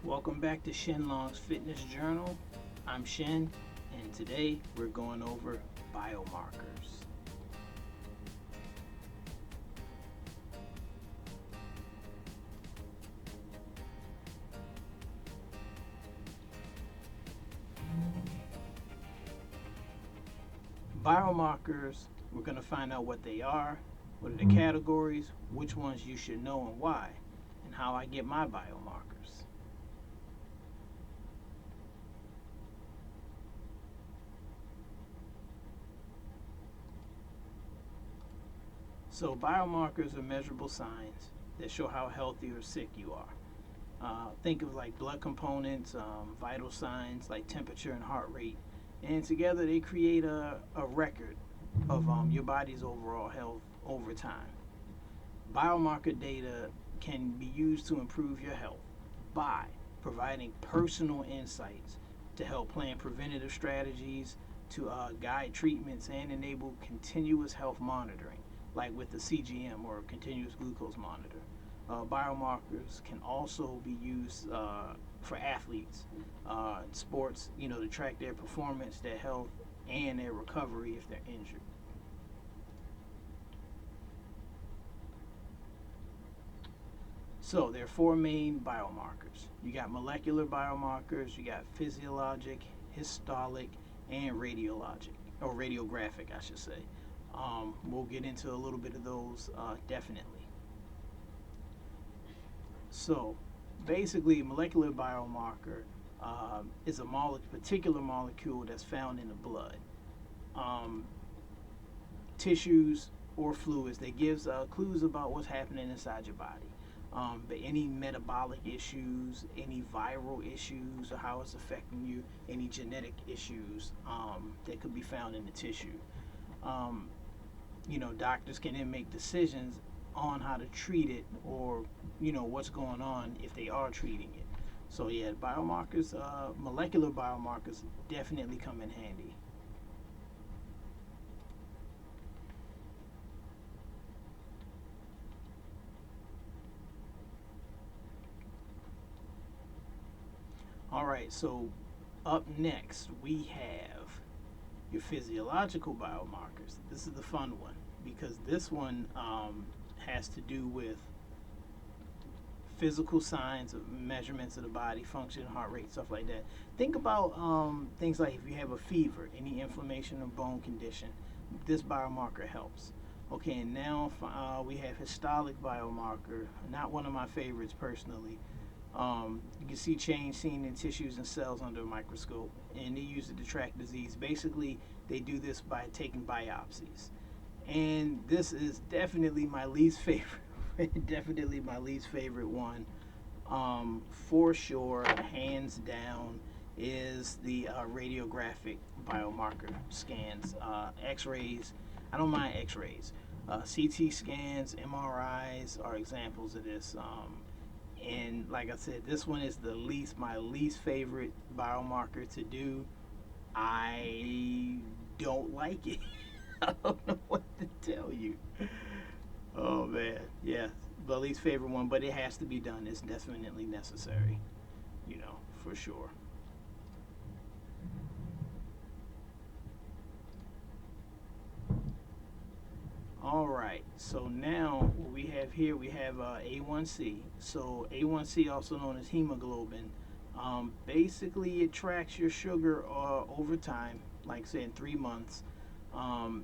Welcome back to Shenlong's Fitness Journal. I'm Shen, and today we're going over biomarkers. Biomarkers, we're going to find out what they are, what are the categories, which ones you should know and why, and how I get my biomarkers. So, biomarkers are measurable signs that show how healthy or sick you are. Think of like blood components, vital signs like temperature and heart rate, and together they create a record of your body's overall health over time. Biomarker data can be used to improve your health by providing personal insights to help plan preventative strategies, to guide treatments, and enable continuous health monitoring, like with the CGM or continuous glucose monitor. Biomarkers can also be used for athletes in sports, to track their performance, their health, and their recovery if they're injured. So there are four main biomarkers. You got molecular biomarkers, you got physiologic, histologic, and radiologic, or radiographic, I should say. We'll get into a little bit of those definitely. So basically, molecular biomarker is a particular molecule that's found in the blood, um, tissues, or fluids that gives clues about what's happening inside your body. But any metabolic issues, any viral issues, or how it's affecting you, any genetic issues that could be found in the tissue. Um, Doctors can then make decisions on how to treat it, or what's going on if they are treating it. So yeah, biomarkers, molecular biomarkers, definitely come in handy. All right, so up next we have your physiological biomarkers. This is the fun one because this one has to do with physical signs of measurements of the body, function, heart rate, stuff like that. Think about things like if you have a fever, any inflammation or bone condition, this biomarker helps. Okay, and now we have histologic biomarker, not one of my favorites personally. You can see change seen in tissues and cells under a microscope, and they use it to track disease. Basically, they do this by taking biopsies, and this is definitely my least favorite. Definitely my least favorite one, for sure, hands down, is the radiographic biomarker scans, X-rays. I don't mind X-rays. CT scans, MRIs are examples of this. And like I said, this one is my least favorite biomarker to do. I don't like it. I don't know what to tell you. Oh man, yeah, the least favorite one, but it has to be done. It's definitely necessary, for sure. All right, so now what we have here, we have A1C. So A1C, also known as hemoglobin, basically it tracks your sugar over time, like say in 3 months. Um,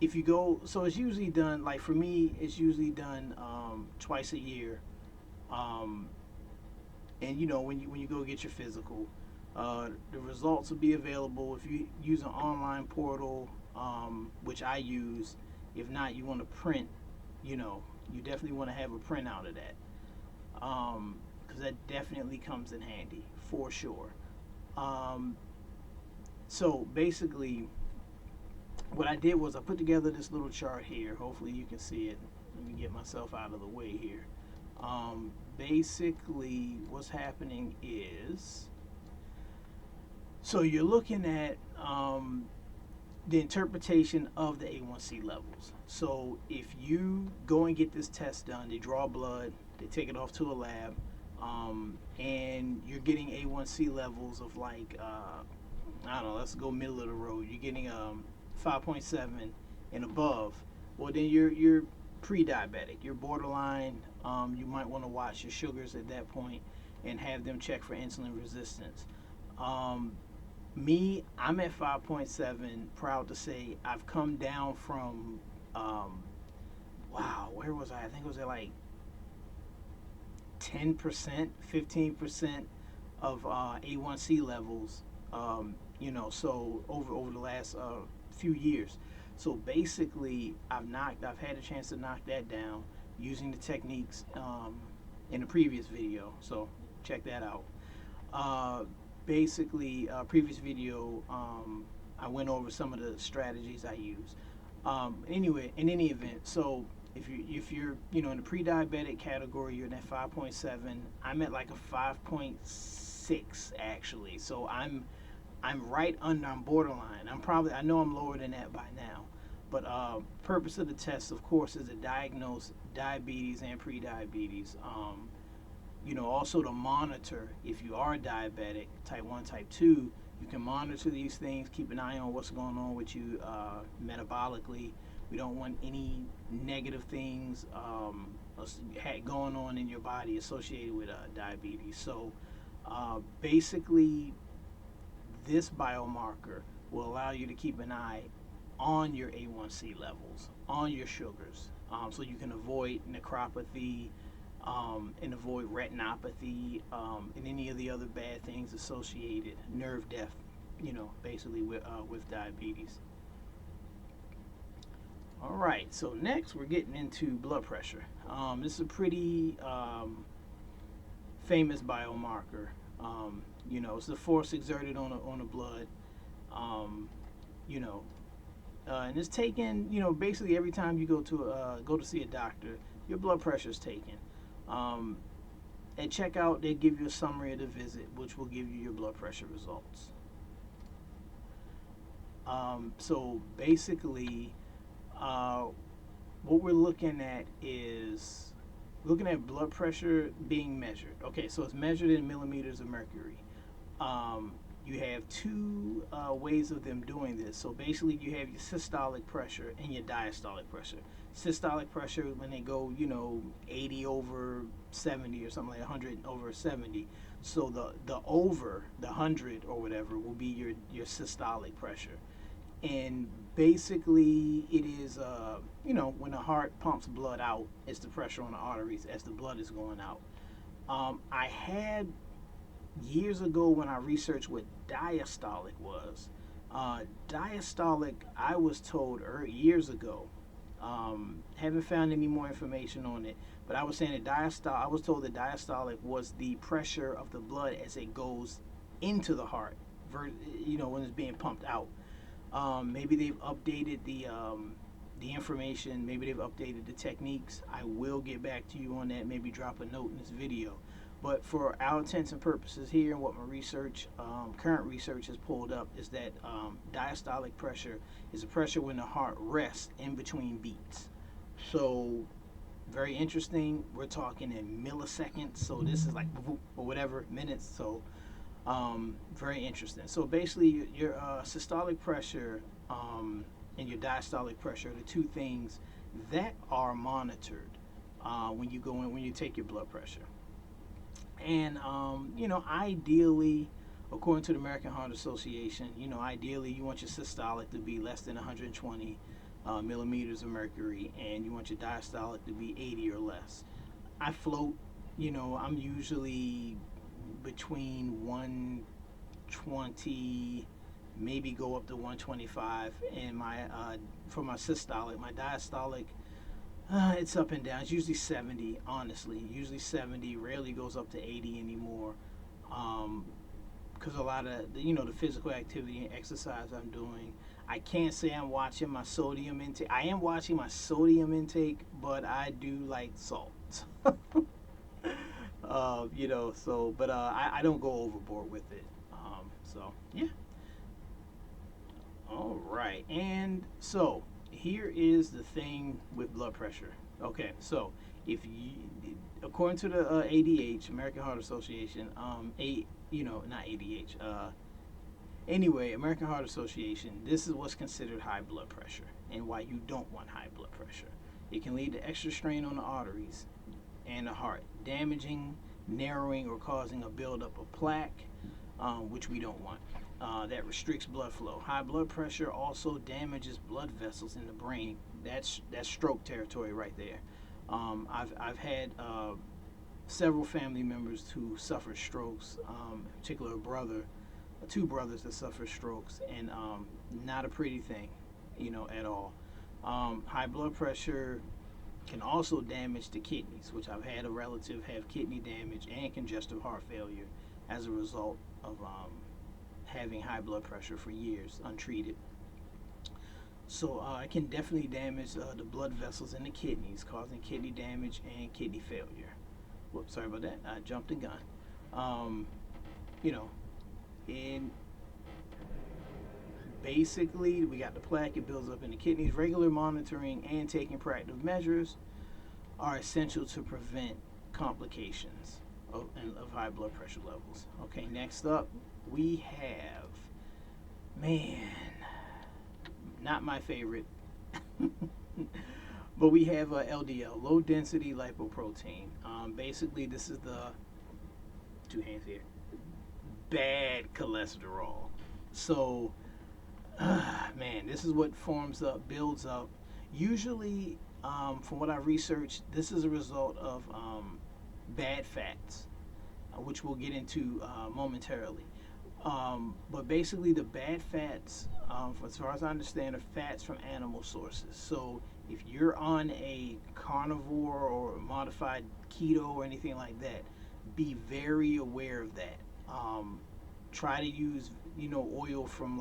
if you go, so it's usually done, like for me, it's usually done twice a year. Um, and when you go get your physical, the results will be available if you use an online portal, which I use. If not, you want to print. You definitely want to have a printout of that, because that definitely comes in handy for sure. Um, so basically, what I did was I put together this little chart here. Hopefully, you can see it. Let me get myself out of the way here. Basically, what's happening is, so you're looking at the interpretation of the A1C levels. So if you go and get this test done, they draw blood, they take it off to a lab. and you're getting A1C levels of like I don't know, let's go middle of the road. You're getting 5.7 and above. Well, then you're pre-diabetic. You're borderline. You might want to watch your sugars at that point and have them check for insulin resistance. Um, Me, I'm at 5.7. Proud to say I've come down from wow, where was I? I think it was at like 10%, 15% of A1C levels. So over the last few years. So basically, I've had a chance to knock that down using the techniques in the previous video. So check that out. Uh, Previous video, I went over some of the strategies I use. Anyway, in any event, so if you're in the pre-diabetic category, you're in that 5.7. I'm at like a 5.6 actually. So I'm right under. I'm borderline. I know I'm lower than that by now. But purpose of the test, of course, is to diagnose diabetes and pre-diabetes. Also to monitor if you are diabetic, type 1, type 2, you can monitor these things, keep an eye on what's going on with you metabolically. We don't want any negative things going on in your body associated with diabetes. So basically, this biomarker will allow you to keep an eye on your A1C levels, on your sugars, so you can avoid nephropathy, and avoid retinopathy, and any of the other bad things associated, nerve death, basically with diabetes. All right, so next we're getting into blood pressure. This is a pretty famous biomarker. It's the force exerted on the blood. Um, you know, and it's taken. Basically every time you go to see a doctor, your blood pressure is taken. Um, at checkout, they give you a summary of the visit, which will give you your blood pressure results. So basically, what we're looking at is looking at blood pressure being measured. Okay, so it's measured in millimeters of mercury. You have two ways of them doing this. So basically, you have your systolic pressure and your diastolic pressure. Systolic pressure when they go, 80 over 70 or something like 100 over 70. So the over the 100 or whatever will be your systolic pressure. And basically, it is when the heart pumps blood out, it's the pressure on the arteries as the blood is going out. I had years ago when I researched what diastolic was. Diastolic, I was told years ago. Haven't found any more information on it, but I was saying that I was told that diastolic was the pressure of the blood as it goes into the heart, when it's being pumped out. Maybe they've updated the information. Maybe they've updated the techniques. I will get back to you on that. Maybe drop a note in this video. But for our intents and purposes here, and what my current research has pulled up, is that diastolic pressure is a pressure when the heart rests in between beats. So, very interesting. We're talking in milliseconds. So this is like or whatever minutes. So, very interesting. So basically, your systolic pressure and your diastolic pressure are the two things that are monitored when you take your blood pressure. And ideally, according to the American Heart Association, ideally you want your systolic to be less than 120 millimeters of mercury, and you want your diastolic to be 80 or less. I float. I'm usually between 120, maybe go up to 125, and for my systolic, my diastolic. It's up and down. It's usually 70, honestly. Usually 70, rarely goes up to 80 anymore. Because a lot of, the physical activity and exercise I'm doing, I can't say I'm watching my sodium intake. I am watching my sodium intake, but I do like salt. But I don't go overboard with it. Yeah. All right. And so, here is the thing with blood pressure. Okay, so If you, according to the ADH, American Heart Association, not ADH, anyway, American Heart Association, this is what's considered high blood pressure and why you don't want high blood pressure. It can lead to extra strain on the arteries and the heart, damaging, narrowing, or causing a buildup of plaque, which we don't want. That restricts blood flow. High blood pressure also damages blood vessels in the brain. That's stroke territory right there. I've had several family members who suffered strokes, in particular a brother, two brothers that suffered strokes, and not a pretty thing, at all. High blood pressure can also damage the kidneys, which I've had a relative have kidney damage and congestive heart failure as a result of having high blood pressure for years untreated. So it can definitely damage the blood vessels in the kidneys, causing kidney damage and kidney failure. Whoops, sorry about that. I jumped the gun. You know, and basically, we got the plaque. It builds up in the kidneys. Regular monitoring and taking proactive measures are essential to prevent complications of high blood pressure levels. Okay, next up, we have, man, not my favorite, but we have LDL, low density lipoprotein. Basically, this is the, two hands here, bad cholesterol. So, man, this is what forms up, builds up. Usually, from what I researched, this is a result of bad fats, which we'll get into momentarily. But basically, the bad fats, as far as I understand, are fats from animal sources. So if you're on a carnivore or modified keto or anything like that, be very aware of that. Try to use, oil from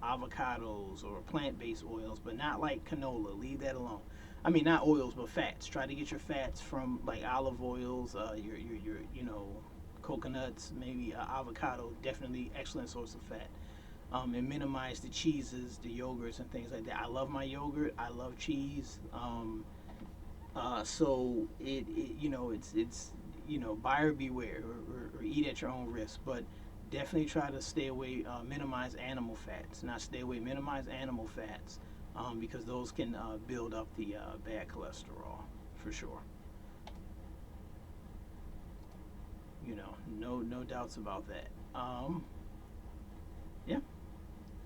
avocados or plant-based oils, but not like canola. Leave that alone. I mean, not oils, but fats. Try to get your fats from like olive oils, your coconuts, maybe avocado. Definitely excellent source of fat. And minimize the cheeses, the yogurts, and things like that. I love my yogurt. I love cheese. So it's buyer beware, or eat at your own risk. But definitely try to stay away, minimize animal fats. Not stay away, minimize animal fats, because those can build up the bad cholesterol for sure. No doubts about that. Yeah,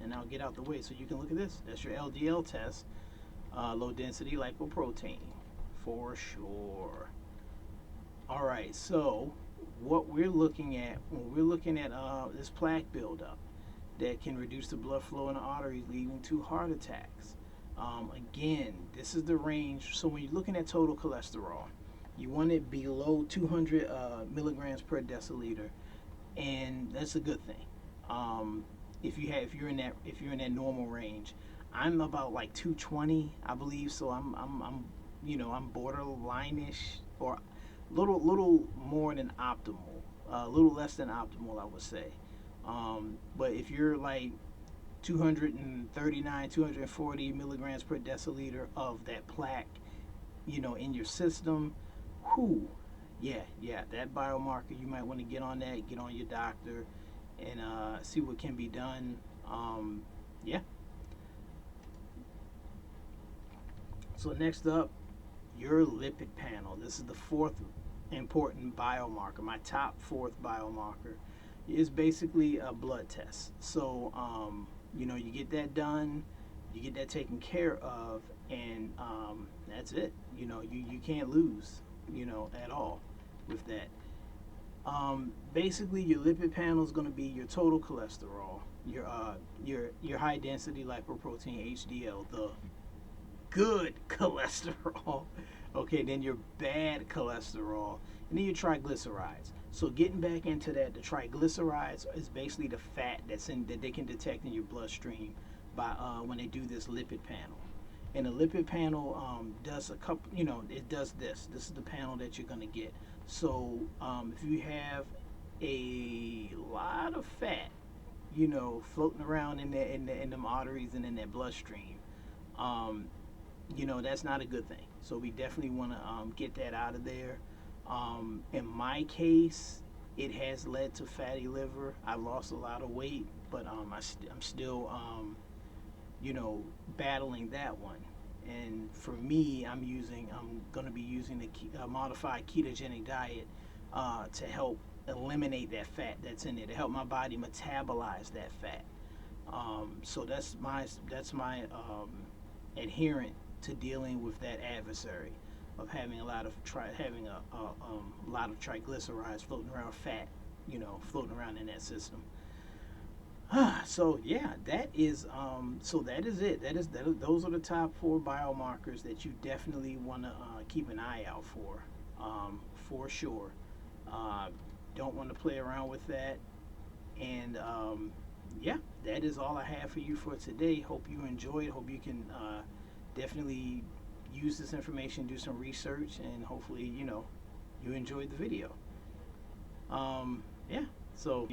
and I'll get out the way so you can look at this. That's your LDL test, low density lipoprotein, for sure. All right, so what we're looking at when we're looking at this plaque buildup that can reduce the blood flow in the arteries, leading to heart attacks. Again, this is the range. So when you're looking at total cholesterol, you want it below 200 milligrams per deciliter, and that's a good thing. If you're in that normal range, I'm about like 220, I believe. So I'm borderline-ish, or little more than optimal, a little less than optimal, I would say. But if you're like 239, 240 milligrams per deciliter of that plaque, in your system, whoo, yeah, that biomarker, you might want to get on that, get on your doctor, and see what can be done. Yeah. So next up, your lipid panel. This is the fourth important biomarker. My top fourth biomarker is basically a blood test. So you get that done, you get that taken care of, and that's it. You can't lose, at all with that. Basically, your lipid panel is going to be your total cholesterol, your high density lipoprotein HDL, the good cholesterol. Okay, then your bad cholesterol, and then your triglycerides. So getting back into that, the triglycerides is basically the fat that they can detect in your bloodstream by when they do this lipid panel. And the lipid panel does a couple, it does this. This is the panel that you're gonna get. So if you have a lot of fat, floating around in them arteries and in that bloodstream, that's not a good thing. So we definitely want to get that out of there. In my case, it has led to fatty liver. I lost a lot of weight, but I'm still, battling that one. And for me, I'm going to be using a modified ketogenic diet to help eliminate that fat that's in there, to help my body metabolize that fat. So that's my adherent to dealing with that adversary of having a lot of lot of triglycerides floating around, fat, floating around in that system. So yeah, that is it. Those are the top 4 biomarkers that you definitely want to keep an eye out for sure. Don't want to play around with that. And yeah, that is all I have for you for today. Hope you enjoyed. Hope you can definitely use this information, do some research, and hopefully, you enjoyed the video. Yeah, so,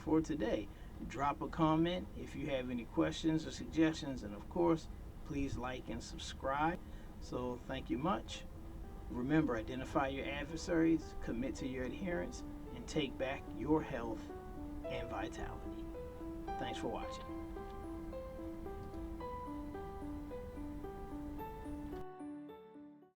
for today, drop a comment if you have any questions or suggestions, and of course, please like and subscribe. So, thank you much. Remember, identify your adversaries, commit to your adherence, and take back your health and vitality. Thanks for watching.